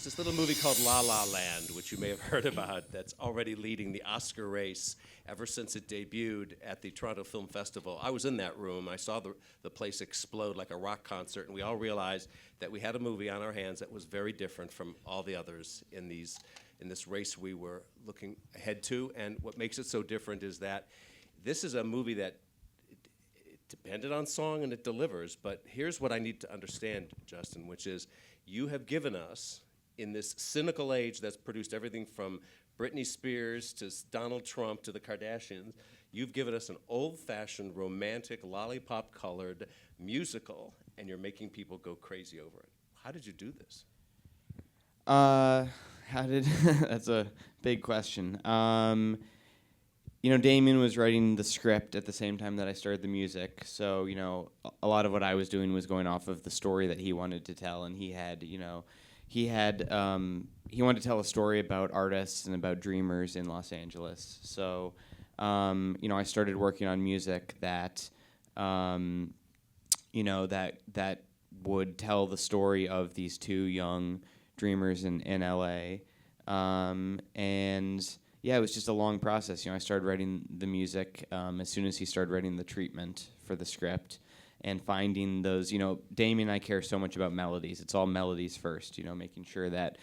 There's this little movie called La La Land, which you may have heard about, that's already leading the Oscar race ever since it debuted at the Toronto Film Festival. I was in that room. I saw the place explode like a rock concert, and we all realized that we had a movie on our hands that was very different from all the others in this race we were looking ahead to. And what makes it so different is that this is a movie that it depended on song and it delivers. But here's what I need to understand, Justin, which is you have given us, in this cynical age that's produced everything from Britney Spears to Donald Trump to the Kardashians, you've given us an old-fashioned, romantic, lollipop-colored musical, and you're making people go crazy over it. How did you do this? That's a big question. Damien was writing the script at the same time that I started the music, so, a lot of what I was doing was going off of the story that he wanted to tell, and he wanted to tell a story about artists and about dreamers in Los Angeles. So, I started working on music that, that would tell the story of these two young dreamers in LA. It was just a long process. I started writing the music as soon as he started writing the treatment for the script. And finding those, Damien and I care so much about melodies. It's all melodies first, making sure that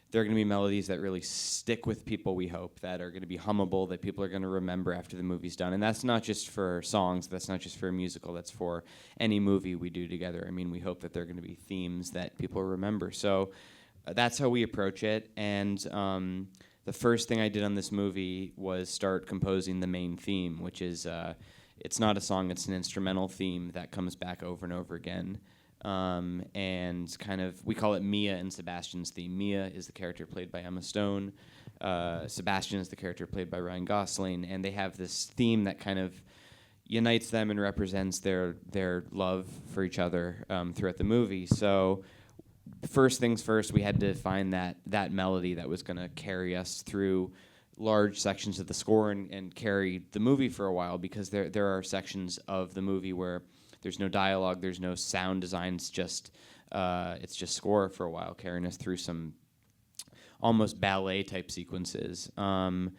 there are going to be melodies that really stick with people, we hope, that are going to be hummable, that people are going to remember after the movie's done. And that's not just for songs, that's not just for a musical, that's for any movie we do together. I mean, we hope that there are going to be themes that people remember. So that's how we approach it. And the first thing I did on this movie was start composing the main theme, which is... it's not a song, it's an instrumental theme that comes back over and over again. And kind of, we call it Mia and Sebastian's theme. Mia is the character played by Emma Stone. Sebastian is the character played by Ryan Gosling. And they have this theme that kind of unites them and represents their love for each other throughout the movie. So first things first, we had to find that melody that was going to carry us through large sections of the score and carry the movie for a while, because there are sections of the movie where there's no dialogue, there's no sound design, it's just score for a while, carrying us through some almost ballet type sequences. We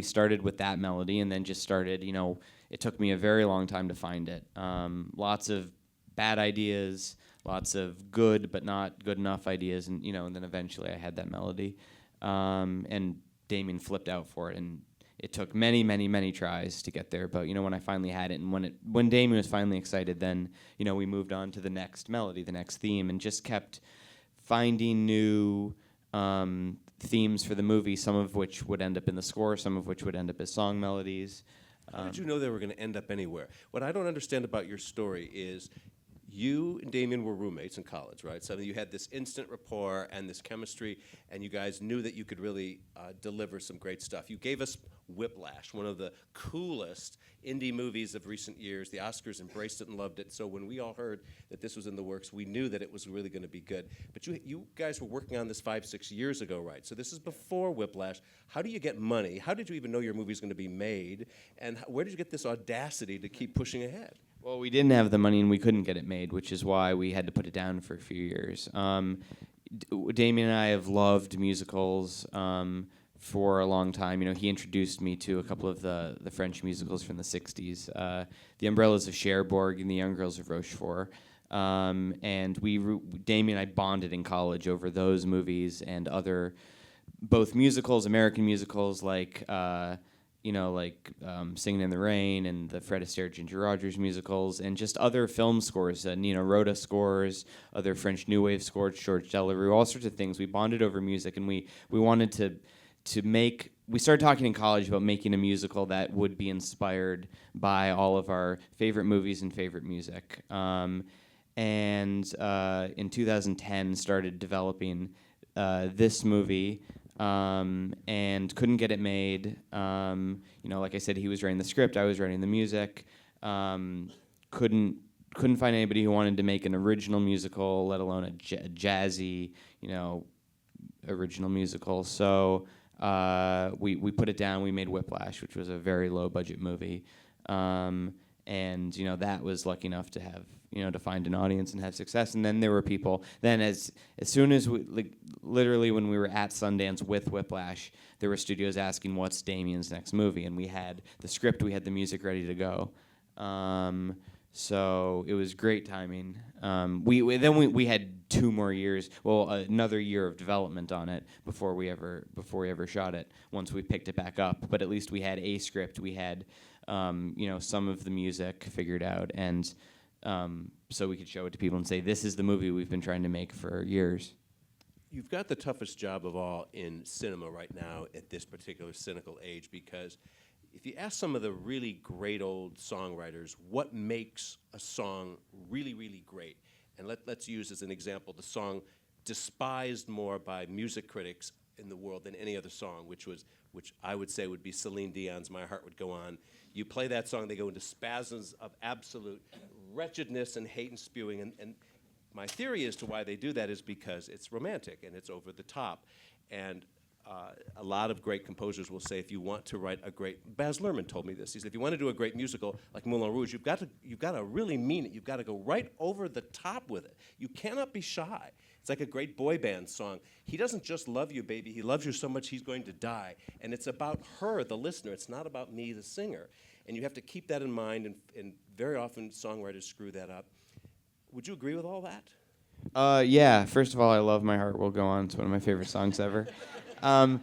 started with that melody and then just started, it took me a very long time to find it. Lots of bad ideas, lots of good but not good enough ideas, and then eventually I had that melody. And Damien flipped out for it, and it took many, many, many tries to get there. But when I finally had it, and when Damien was finally excited, then we moved on to the next melody, the next theme, and just kept finding new themes for the movie. Some of which would end up in the score, some of which would end up as song melodies. How did you know they were going to end up anywhere? What I don't understand about your story is, you and Damien were roommates in college, right? So you had this instant rapport and this chemistry, and you guys knew that you could really deliver some great stuff. You gave us Whiplash, one of the coolest indie movies of recent years. The Oscars embraced it and loved it. So when we all heard that this was in the works, we knew that it was really going to be good. But you guys were working on this 5-6 years ago, right? So this is before Whiplash. How do you get money? How did you even know your movie was going to be made? And where did you get this audacity to keep pushing ahead? Well, we didn't have the money and we couldn't get it made, which is why we had to put it down for a few years. Damien and I have loved musicals for a long time. He introduced me to a couple of the French musicals from the 60s, The Umbrellas of Cherbourg and The Young Girls of Rochefort. And Damien and I bonded in college over those movies and other, both musicals, American musicals like Singing in the Rain and the Fred Astaire, Ginger Rogers musicals, and just other film scores, Nino Rota scores, other French New Wave scores, George Delerue, all sorts of things. We bonded over music, and we wanted to make. We started talking in college about making a musical that would be inspired by all of our favorite movies and favorite music. And in 2010, started developing this movie. And couldn't get it made. Like I said, he was writing the script, I was writing the music. Couldn't find anybody who wanted to make an original musical, let alone a jazzy, original musical. So we put it down. We made Whiplash, which was a very low budget movie. and that was lucky enough to have to find an audience and have success. And then there were people. Then as soon as we literally when we were at Sundance with Whiplash, there were studios asking what's Damien's next movie, and we had the script, we had the music ready to go. So it was great timing. We had 2 more years, another year of development on it before we ever shot it. Once we picked it back up, but at least we had a script. We had some of the music figured out, and so we could show it to people and say, this is the movie we've been trying to make for years. You've got the toughest job of all in cinema right now at this particular cynical age, because if you ask some of the really great old songwriters what makes a song really, really great, and let's use as an example the song despised more by music critics in the world than any other song, which I would say would be Celine Dion's My Heart Would Go On. You play that song, they go into spasms of absolute wretchedness and hate and spewing, and my theory as to why they do that is because it's romantic and it's over the top. And a lot of great composers will say, if you want to write a great, Baz Luhrmann told me this. He said, if you want to do a great musical like Moulin Rouge, you've got to really mean it. You've got to go right over the top with it. You cannot be shy. It's like a great boy band song. He doesn't just love you, baby. He loves you so much he's going to die. And it's about her, the listener. It's not about me, the singer. And you have to keep that in mind, and very often songwriters screw that up. Would you agree with all that? Yeah. First of all, I love My Heart Will Go On. It's one of my favorite songs ever. I mean,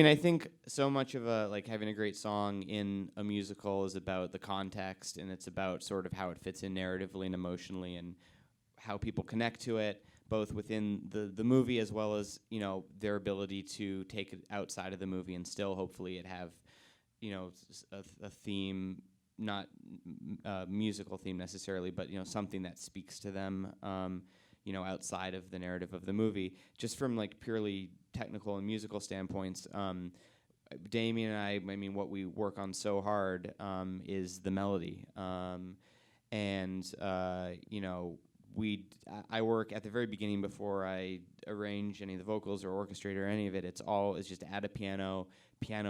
I think so much of having a great song in a musical is about the context, and it's about sort of how it fits in narratively and emotionally, and how people connect to it, both within the movie as well as their ability to take it outside of the movie and still hopefully it have a theme, not a musical theme necessarily, but something that speaks to them. Outside of the narrative of the movie, just from purely technical and musical standpoints. Damien and I mean, what we work on so hard is the melody, I work at the very beginning before I arrange any of the vocals or orchestrate or any of it. It's just add a piano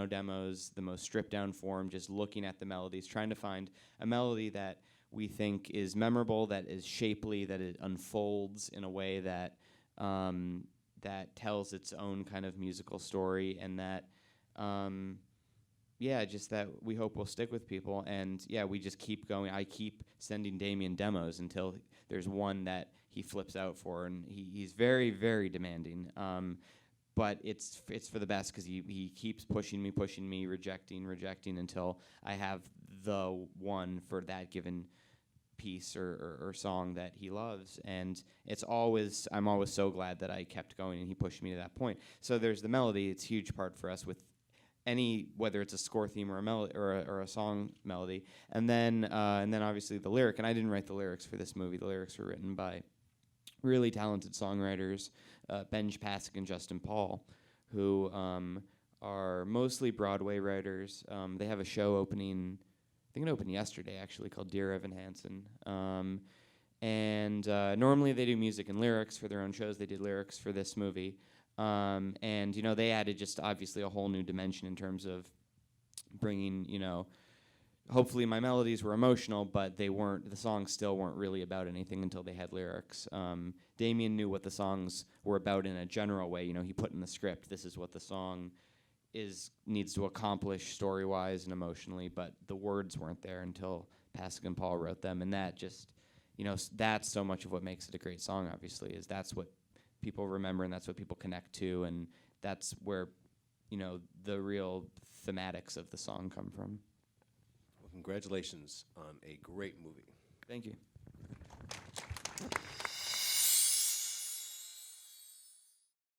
demos, the most stripped down form, just looking at the melodies, trying to find a melody that we think is memorable, that is shapely, that it unfolds in a way that that tells its own kind of musical story, and that just that we hope will stick with people. And we just keep going. I keep sending Damien demos until there's one that he flips out for, and he's very, very demanding. But it's for the best, because he keeps pushing me, rejecting until I have the one for that given piece or song that he loves. And I'm always so glad that I kept going and he pushed me to that point. So there's the melody. It's a huge part for us with whether it's a score theme or a melody or a song melody, and then obviously the lyric. And I didn't write the lyrics for this movie. The lyrics were written by really talented songwriters, Benj Pasek and Justin Paul, who are mostly Broadway writers. They have a show opening, I think it opened yesterday actually, called Dear Evan Hansen. Normally they do music and lyrics for their own shows. They did lyrics for this movie. They added just obviously a whole new dimension in terms of bringing, hopefully my melodies were emotional, but the songs still weren't really about anything until they had lyrics. Damien knew what the songs were about in a general way. He put in the script, this is what the song needs to accomplish story-wise and emotionally, but the words weren't there until Pasek and Paul wrote them. And that just, that's so much of what makes it a great song, obviously, is that's what people remember and that's what people connect to, and that's where, the real thematics of the song come from. Well, congratulations on a great movie. Thank you.